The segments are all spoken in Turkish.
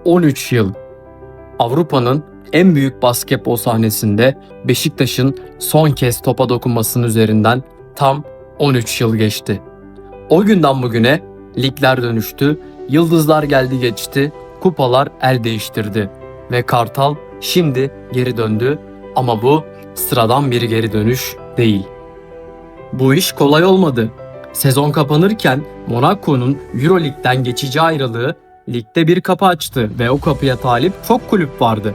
13 yıl. Avrupa'nın en büyük basketbol sahnesinde Beşiktaş'ın son kez topa dokunmasının üzerinden tam 13 yıl geçti. O günden bugüne ligler dönüştü, yıldızlar geldi geçti, kupalar el değiştirdi ve Kartal şimdi geri döndü ama bu sıradan bir geri dönüş değil. Bu iş kolay olmadı. Sezon kapanırken Monaco'nun Euroleague'den geçici ayrılığı ligde bir kapı açtı ve o kapıya talip çok kulüp vardı.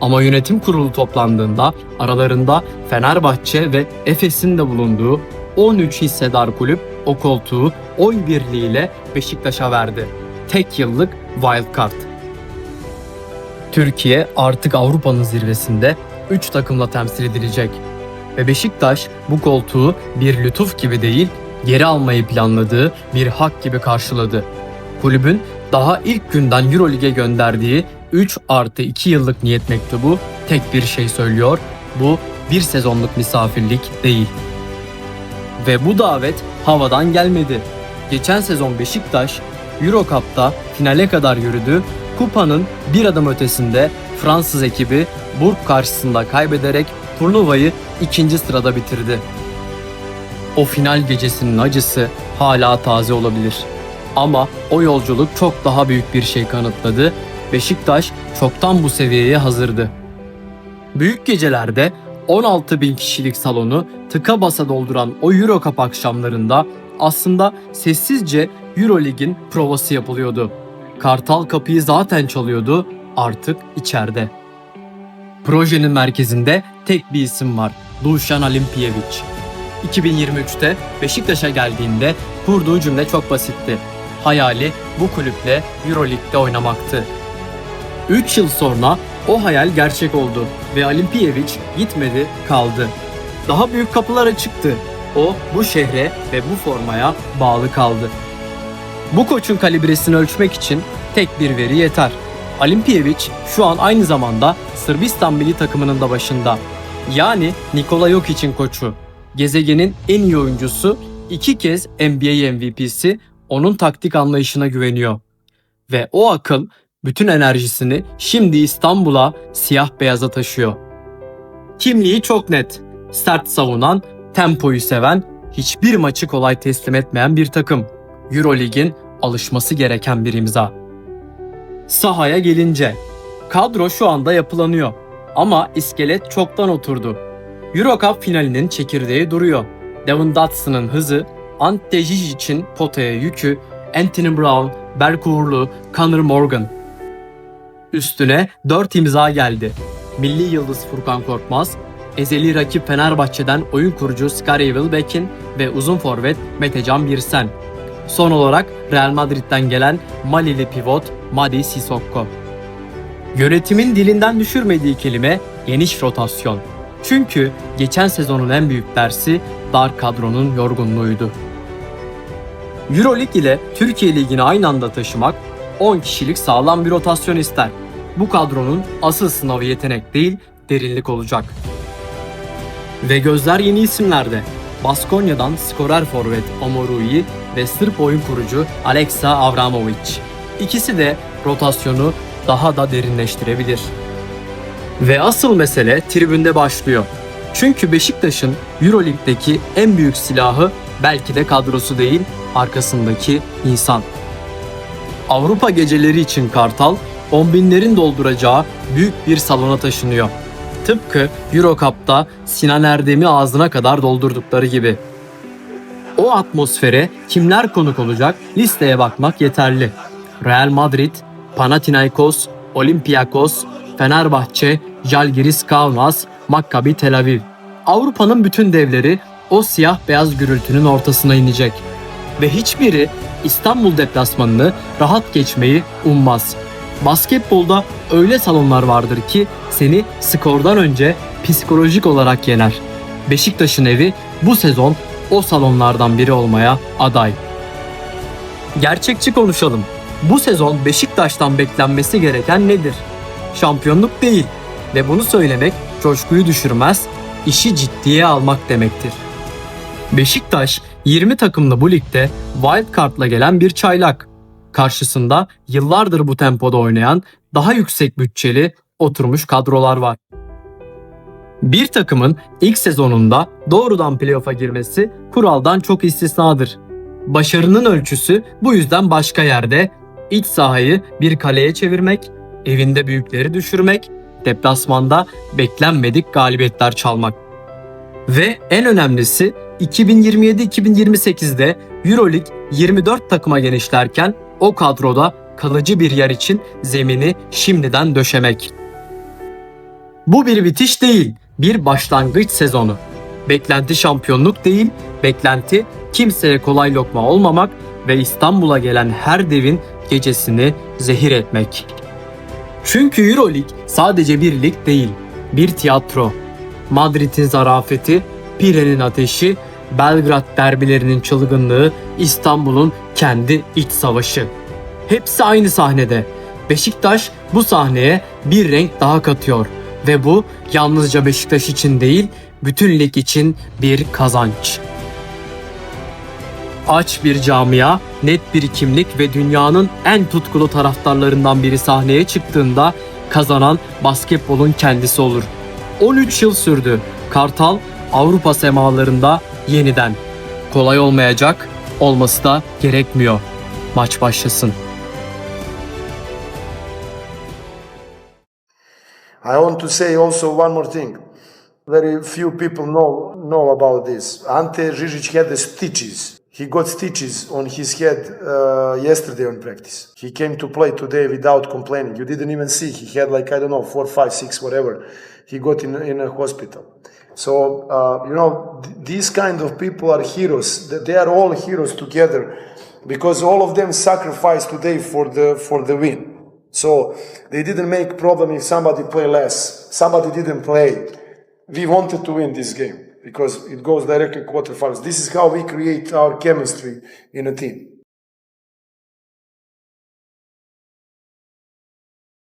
Ama yönetim kurulu toplandığında aralarında Fenerbahçe ve Efes'in de bulunduğu 13 hissedar kulüp o koltuğu oy birliğiyle Beşiktaş'a verdi. Tek yıllık wildcard. Türkiye artık Avrupa'nın zirvesinde 3 takımla temsil edilecek. Ve Beşiktaş bu koltuğu bir lütuf gibi değil, geri almayı planladığı bir hak gibi karşıladı. Kulübün daha ilk günden Euroleague'e gönderdiği 3+2 yıllık niyet mektubu tek bir şey söylüyor, bu bir sezonluk misafirlik değil. Ve bu davet havadan gelmedi. Geçen sezon Beşiktaş Euro Cup'ta finale kadar yürüdü, kupanın bir adım ötesinde Fransız ekibi Burg karşısında kaybederek turnuvayı 2. sırada bitirdi. O final gecesinin acısı hala taze olabilir. Ama o yolculuk çok daha büyük bir şey kanıtladı. Beşiktaş çoktan bu seviyeye hazırdı. Büyük gecelerde 16.000 kişilik salonu tıka basa dolduran o Euro Cup akşamlarında aslında sessizce Euroleague'in provası yapılıyordu. Kartal kapıyı zaten çalıyordu, artık içeride. Projenin merkezinde tek bir isim var, Dušan Alimpijević. 2023'te Beşiktaş'a geldiğinde kurduğu cümle çok basitti. Hayali bu kulüple Euroleague'de oynamaktı. 3 yıl sonra o hayal gerçek oldu ve Alimpijević gitmedi, kaldı. Daha büyük kapılara çıktı. O bu şehre ve bu formaya bağlı kaldı. Bu koçun kalibresini ölçmek için tek bir veri yeter. Alimpijević şu an aynı zamanda Sırbistan milli takımının da başında. Yani Nikola Jokic'in koçu. Gezegenin en iyi oyuncusu, 2 kez NBA MVP'si onun taktik anlayışına güveniyor. Ve o akıl bütün enerjisini şimdi İstanbul'a, siyah beyaza taşıyor. Kimliği çok net. Sert savunan, tempoyu seven, hiçbir maçı kolay teslim etmeyen bir takım. Euroleague'in alışması gereken bir imza. Sahaya gelince, kadro şu anda yapılanıyor ama iskelet çoktan oturdu. Euro Cup finalinin çekirdeği duruyor. Devin Dodson'ın hızı, Ante Žigic'in potaya yükü, Anthony Brown, Berk Uğurlu, Conor Morgan. Üstüne 4 imza geldi. Milli yıldız Furkan Korkmaz, ezeli rakip Fenerbahçe'den oyun kurucu Scottie Wilbeck'in ve uzun forvet Metecan Birsen. Son olarak Real Madrid'den gelen Malili pivot Mady Sissoko. Yönetimin dilinden düşürmediği kelime geniş rotasyon. Çünkü geçen sezonun en büyük dersi dar kadronun yorgunluğuydu. Euroleague ile Türkiye Ligi'ni aynı anda taşımak 10 kişilik sağlam bir rotasyon ister. Bu kadronun asıl sınavı yetenek değil, derinlik olacak. Ve gözler yeni isimlerde. Baskonya'dan skorer forvet Omoruyi ve Sırp oyun kurucu Aleksa Avramović. İkisi de rotasyonu daha da derinleştirebilir. Ve asıl mesele tribünde başlıyor. Çünkü Beşiktaş'ın Euroleague'deki en büyük silahı belki de kadrosu değil, arkasındaki insan. Avrupa geceleri için Kartal, 10.000'lerin dolduracağı büyük bir salona taşınıyor. Tıpkı Euro Cup'ta Sinan Erdem'i ağzına kadar doldurdukları gibi. O atmosfere kimler konuk olacak listeye bakmak yeterli. Real Madrid, Panathinaikos, Olympiakos, Fenerbahçe, Žalgiris Kaunas, Maccabi Tel Aviv. Avrupa'nın bütün devleri o siyah beyaz gürültünün ortasına inecek. Ve hiçbiri İstanbul deplasmanını rahat geçmeyi ummaz. Basketbolda öyle salonlar vardır ki seni skordan önce psikolojik olarak yener. Beşiktaş'ın evi bu sezon o salonlardan biri olmaya aday. Gerçekçi konuşalım. Bu sezon Beşiktaş'tan beklenmesi gereken nedir? Şampiyonluk değil ve bunu söylemek coşkuyu düşürmez, işi ciddiye almak demektir. Beşiktaş 20 takımlı bu ligde wildcard'la gelen bir çaylak. Karşısında yıllardır bu tempoda oynayan, daha yüksek bütçeli, oturmuş kadrolar var. Bir takımın ilk sezonunda doğrudan playoff'a girmesi kuraldan çok istisnadır. Başarının ölçüsü bu yüzden başka yerde, iç sahayı bir kaleye çevirmek, evinde büyükleri düşürmek, deplasmanda beklenmedik galibiyetler çalmak. Ve en önemlisi 2027-2028'de EuroLeague 24 takıma genişlerken o kadroda kalıcı bir yer için zemini şimdiden döşemek. Bu bir bitiş değil, bir başlangıç sezonu. Beklenti şampiyonluk değil, beklenti kimseye kolay lokma olmamak ve İstanbul'a gelen her devin gecesini zehir etmek. Çünkü EuroLeague sadece bir lig değil, bir tiyatro. Madrid'in zarafeti, Pire'nin ateşi, Belgrad derbilerinin çılgınlığı, İstanbul'un kendi iç savaşı. Hepsi aynı sahnede. Beşiktaş bu sahneye bir renk daha katıyor ve bu yalnızca Beşiktaş için değil, bütün lig için bir kazanç. Aç bir camia, net bir kimlik ve dünyanın en tutkulu taraftarlarından biri sahneye çıktığında kazanan basketbolun kendisi olur. 13 yıl sürdü. Kartal Avrupa semalarında yeniden. Kolay olmayacak, olması da gerekmiyor. Maç başlasın. I want to say also one more thing. Very few people know about this. Ante Žižić had the stitches. He got stitches on his head yesterday on practice. He came to play today without complaining. You didn't even see. He had like, I don't know, 4, 5, 6, whatever. He got in a hospital. So, these kind of people are heroes. They are all heroes together because all of them sacrificed today for the win. So, they didn't make problem if somebody play less. Somebody didn't play. We wanted to win this game because it goes directly quarterfinals. This is how we create our chemistry in a team.